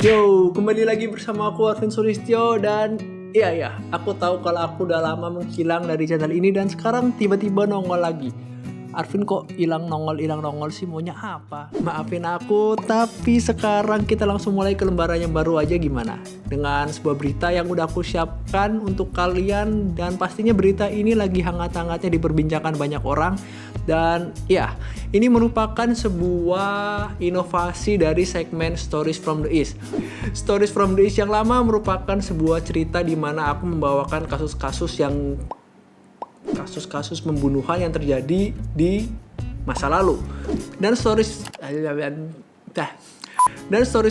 Yo, kembali lagi bersama aku Arvin Sulistyo dan iya, aku tahu kalau aku udah lama menghilang dari channel ini dan sekarang tiba-tiba nongol lagi. Arvin kok hilang nongol sih, maunya apa? Maafin aku, tapi sekarang kita langsung mulai ke lembaran yang baru aja gimana? Dengan sebuah berita yang udah aku siapkan untuk kalian dan pastinya berita ini lagi hangat-hangatnya diperbincangkan banyak orang. Dan ya, ini merupakan sebuah inovasi dari segmen Stories from the East. Stories from the East yang lama merupakan sebuah cerita di mana aku membawakan kasus-kasus pembunuhan yang terjadi di masa lalu. Dan Stories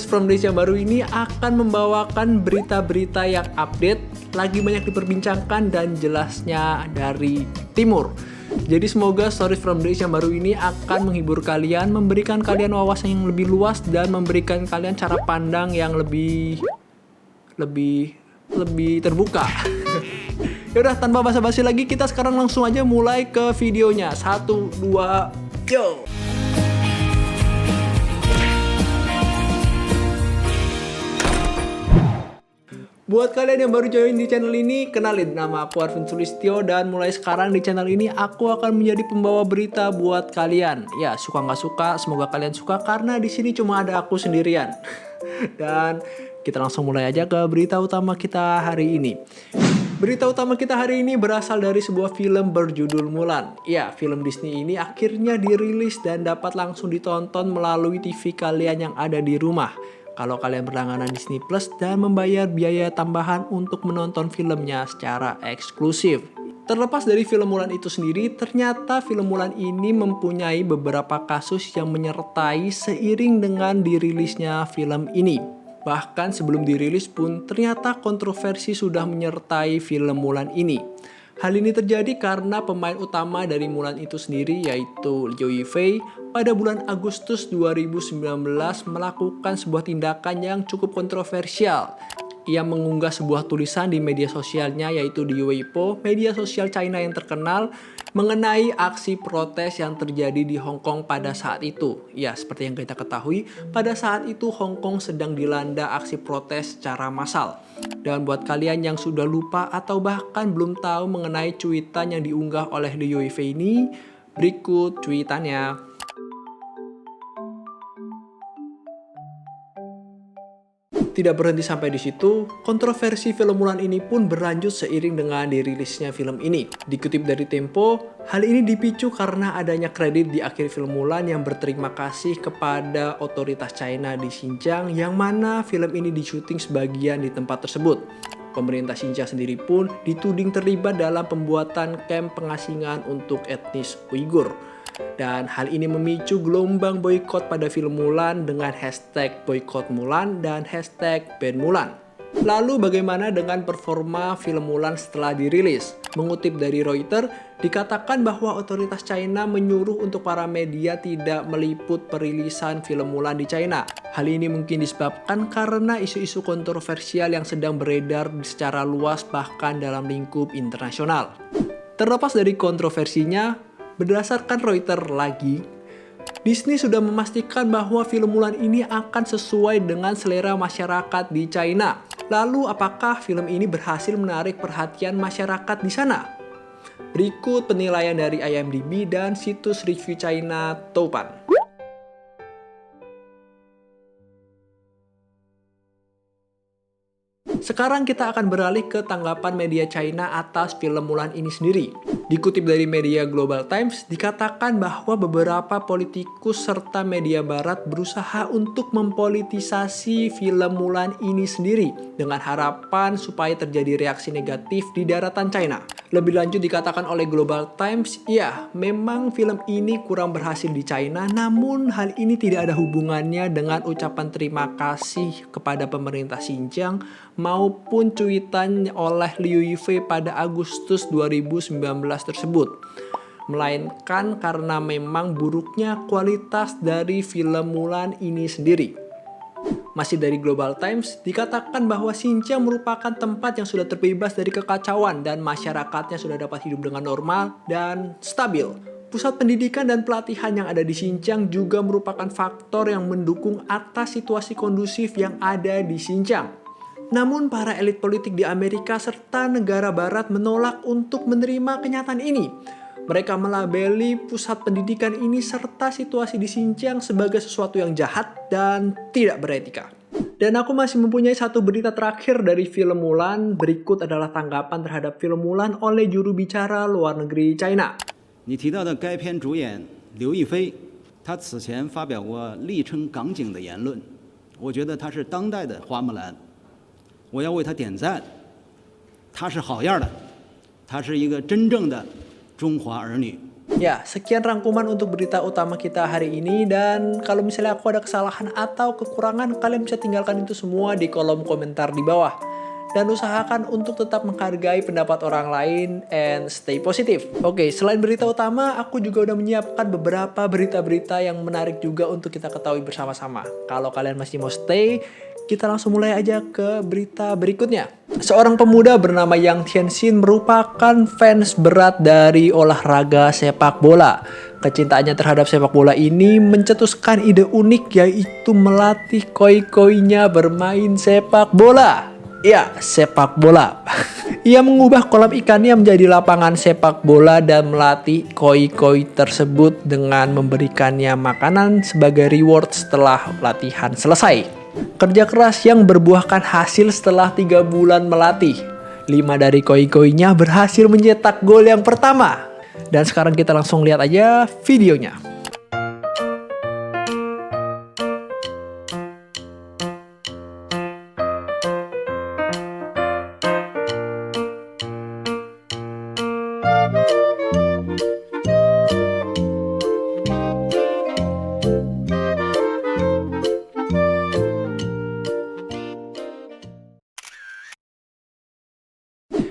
from the East yang baru ini akan membawakan berita-berita yang update, lagi banyak diperbincangkan dan jelasnya dari timur. Jadi semoga Stories from the East yang baru ini akan menghibur kalian, memberikan kalian wawasan yang lebih luas dan memberikan kalian cara pandang yang lebih terbuka. Yaudah, tanpa basa-basi lagi, kita sekarang langsung aja mulai ke videonya. 1, 2, yo! Buat kalian yang baru join di channel ini, kenalin, nama aku Arvin Sulistyo dan mulai sekarang di channel ini aku akan menjadi pembawa berita buat kalian. Ya, suka nggak suka, semoga kalian suka karena di sini cuma ada aku sendirian. Dan kita langsung mulai aja ke berita utama kita hari ini. Berita utama kita hari ini berasal dari sebuah film berjudul Mulan. Ya, film Disney ini akhirnya dirilis dan dapat langsung ditonton melalui TV kalian yang ada di rumah. Kalau kalian berlangganan Disney Plus dan membayar biaya tambahan untuk menonton filmnya secara eksklusif. Terlepas dari film Mulan itu sendiri, ternyata film Mulan ini mempunyai beberapa kasus yang menyertai seiring dengan dirilisnya film ini. Bahkan sebelum dirilis pun ternyata kontroversi sudah menyertai film Mulan ini. Hal ini terjadi karena pemain utama dari Mulan itu sendiri yaitu Liu Yifei pada bulan Agustus 2019 melakukan sebuah tindakan yang cukup kontroversial. Ia mengunggah sebuah tulisan di media sosialnya yaitu di Weibo, media sosial China yang terkenal, mengenai aksi protes yang terjadi di Hong Kong pada saat itu. Ya, seperti yang kita ketahui, pada saat itu Hong Kong sedang dilanda aksi protes secara massal. Dan buat kalian yang sudah lupa atau bahkan belum tahu mengenai cuitan yang diunggah oleh Liu Yifei ini, berikut cuitannya. Tidak berhenti sampai di situ, kontroversi film Mulan ini pun berlanjut seiring dengan dirilisnya film ini. Dikutip dari Tempo, hal ini dipicu karena adanya kredit di akhir film Mulan yang berterima kasih kepada otoritas China di Xinjiang yang mana film ini disyuting sebagian di tempat tersebut. Pemerintah Xinjiang sendiri pun dituding terlibat dalam pembuatan kamp pengasingan untuk etnis Uighur. Dan hal ini memicu gelombang boykot pada film Mulan dengan hashtag boykot Mulan dan hashtag ban Mulan. Lalu bagaimana dengan performa film Mulan setelah dirilis? Mengutip dari Reuters, dikatakan bahwa otoritas China menyuruh untuk para media tidak meliput perilisan film Mulan di China. Hal ini mungkin disebabkan karena isu-isu kontroversial yang sedang beredar secara luas bahkan dalam lingkup internasional. Terlepas dari kontroversinya, berdasarkan Reuters lagi, Disney sudah memastikan bahwa film Mulan ini akan sesuai dengan selera masyarakat di China. Lalu apakah film ini berhasil menarik perhatian masyarakat di sana? Berikut penilaian dari IMDb dan situs review China Douban. Sekarang kita akan beralih ke tanggapan media China atas film Mulan ini sendiri. Dikutip dari media Global Times, dikatakan bahwa beberapa politikus serta media barat berusaha untuk mempolitisasi film Mulan ini sendiri dengan harapan supaya terjadi reaksi negatif di daratan China. Lebih lanjut dikatakan oleh Global Times, ya memang film ini kurang berhasil di China, namun hal ini tidak ada hubungannya dengan ucapan terima kasih kepada pemerintah Xinjiang maupun cuitan oleh Liu Yifei pada Agustus 2019 tersebut. Melainkan karena memang buruknya kualitas dari film Mulan ini sendiri. Masih dari Global Times, dikatakan bahwa Xinjiang merupakan tempat yang sudah terbebas dari kekacauan dan masyarakatnya sudah dapat hidup dengan normal dan stabil. Pusat pendidikan dan pelatihan yang ada di Xinjiang juga merupakan faktor yang mendukung atas situasi kondusif yang ada di Xinjiang. Namun para elit politik di Amerika serta negara barat menolak untuk menerima kenyataan ini. Mereka melabeli pusat pendidikan ini serta situasi di Xinjiang sebagai sesuatu yang jahat dan tidak beretika. Dan aku masih mempunyai satu berita terakhir dari film Mulan. Berikut adalah tanggapan terhadap film Mulan oleh juru bicara luar negeri China. 你提到的该片主演刘亦菲，她此前发表过力撑港警的言论，我觉得她是当代的花木兰，我要为她点赞。她是好样的，她是一个真正的中华儿女。 Ya, sekian rangkuman untuk berita utama kita hari ini. Dan kalau misalnya aku ada kesalahan atau kekurangan, kalian bisa tinggalkan itu semua di kolom komentar di bawah. Dan usahakan untuk tetap menghargai pendapat orang lain and stay positif. Oke, selain berita utama, aku juga udah menyiapkan beberapa berita-berita yang menarik juga untuk kita ketahui bersama-sama. Kalau kalian masih mau stay, kita langsung mulai aja ke berita berikutnya. Seorang pemuda bernama Yang Tianxin merupakan fans berat dari olahraga sepak bola. Kecintaannya terhadap sepak bola ini mencetuskan ide unik, yaitu melatih koi-koinya bermain sepak bola. Ya, sepak bola. Ia mengubah kolam ikannya menjadi lapangan sepak bola dan melatih koi-koi tersebut dengan memberikannya makanan sebagai reward setelah latihan selesai. Kerja keras yang berbuahkan hasil setelah 3 bulan melatih. 5 dari koi-koinya berhasil mencetak gol yang pertama. Dan sekarang kita langsung lihat aja videonya.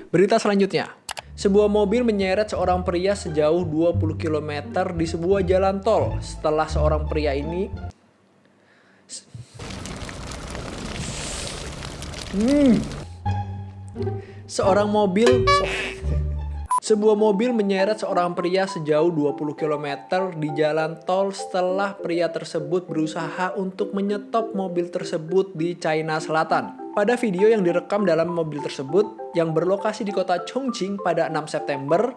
Berita selanjutnya. Sebuah mobil menyeret seorang pria sejauh 20 km di sebuah jalan tol setelah seorang pria ini Sebuah mobil menyeret seorang pria sejauh 20 km di jalan tol setelah pria tersebut berusaha untuk menyetop mobil tersebut di China Selatan. Pada video yang direkam dalam mobil tersebut yang berlokasi di kota Chongqing pada 6 September,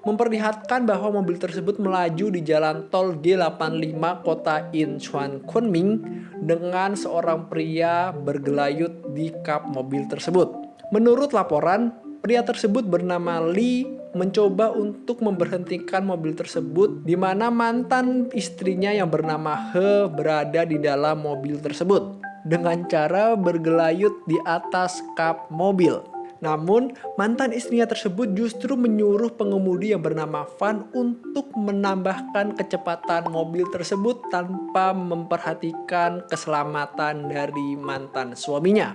memperlihatkan bahwa mobil tersebut melaju di jalan tol G85 kota Incheon Kunming dengan seorang pria bergelayut di kap mobil tersebut. Menurut laporan, pria tersebut bernama Lee mencoba untuk memberhentikan mobil tersebut di mana mantan istrinya yang bernama He berada di dalam mobil tersebut dengan cara bergelayut di atas kap mobil. Namun, mantan istrinya tersebut justru menyuruh pengemudi yang bernama Van untuk menambahkan kecepatan mobil tersebut tanpa memperhatikan keselamatan dari mantan suaminya.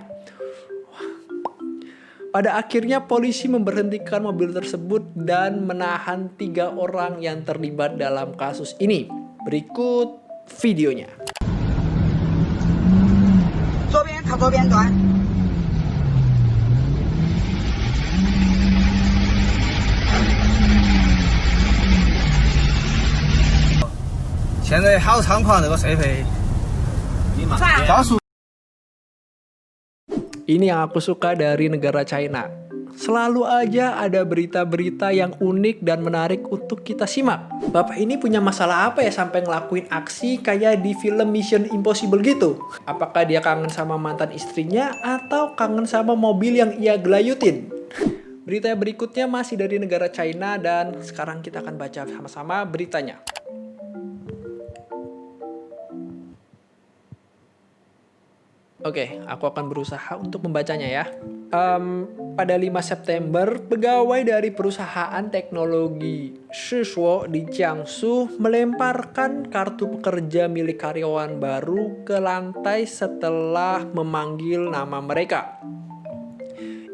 Pada akhirnya polisi memberhentikan mobil tersebut dan menahan 3 orang yang terlibat dalam kasus ini. Berikut videonya. 左边靠左边端。现在好猖狂这个社会，高速。 Ini yang aku suka dari negara China. Selalu aja ada berita-berita yang unik dan menarik untuk kita simak. Bapak ini punya masalah apa ya sampai ngelakuin aksi kayak di film Mission Impossible gitu? Apakah dia kangen sama mantan istrinya atau kangen sama mobil yang ia gelayutin? Berita berikutnya masih dari negara China dan sekarang kita akan baca sama-sama beritanya. Oke, aku akan berusaha untuk membacanya ya. Pada 5 September, pegawai dari perusahaan teknologi Shishuo di Jiangsu melemparkan kartu pekerja milik karyawan baru ke lantai setelah memanggil nama mereka.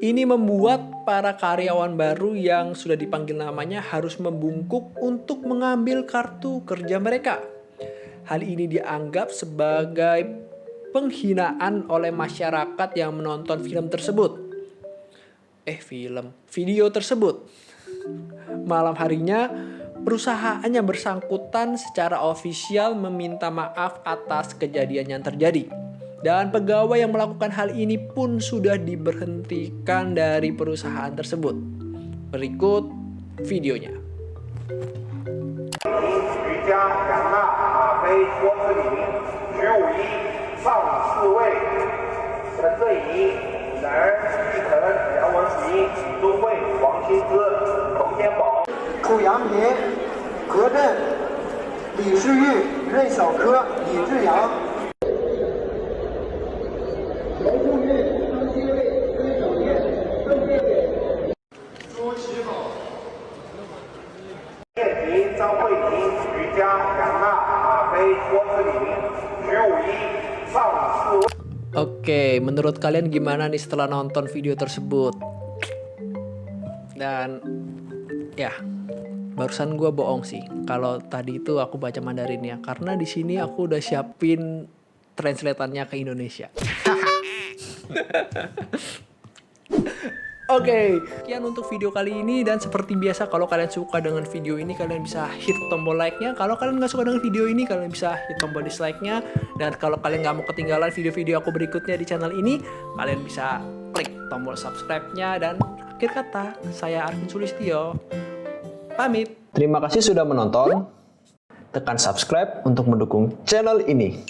Ini membuat para karyawan baru yang sudah dipanggil namanya harus membungkuk untuk mengambil kartu kerja mereka. Hal ini dianggap sebagai penghinaan oleh masyarakat yang menonton film tersebut. Video tersebut. Malam harinya, perusahaan yang bersangkutan secara ofisial meminta maaf atas kejadian yang terjadi. Dan pegawai yang melakukan hal ini pun sudah diberhentikan dari perusahaan tersebut. Berikut videonya. 徐佳、杨娜、马飞、郭志林、徐武一上4位，陈振仪、冉儿、季腾、梁文琪、李宗慧、王新之、冯天宝、楚阳平、何震、李世玉、任小科、李志阳。 叶婷、张慧玲、徐佳、杨娜、马飞、郭志林、徐武一上4位。 Oke, menurut kalian gimana nih setelah nonton video tersebut? Dan ya, barusan gue bohong sih. Kalau tadi itu aku baca Mandarin ya, karena di sini aku udah siapin translatannya ke Indonesia. Oke, sekian untuk video kali ini, dan seperti biasa kalau kalian suka dengan video ini kalian bisa hit tombol like-nya. Kalau kalian nggak suka dengan video ini kalian bisa hit tombol dislike-nya. Dan kalau kalian nggak mau ketinggalan video-video aku berikutnya di channel ini, kalian bisa klik tombol subscribe-nya. Dan akhir kata, saya Arvin Sulistyo pamit. Terima kasih sudah menonton. Tekan subscribe untuk mendukung channel ini.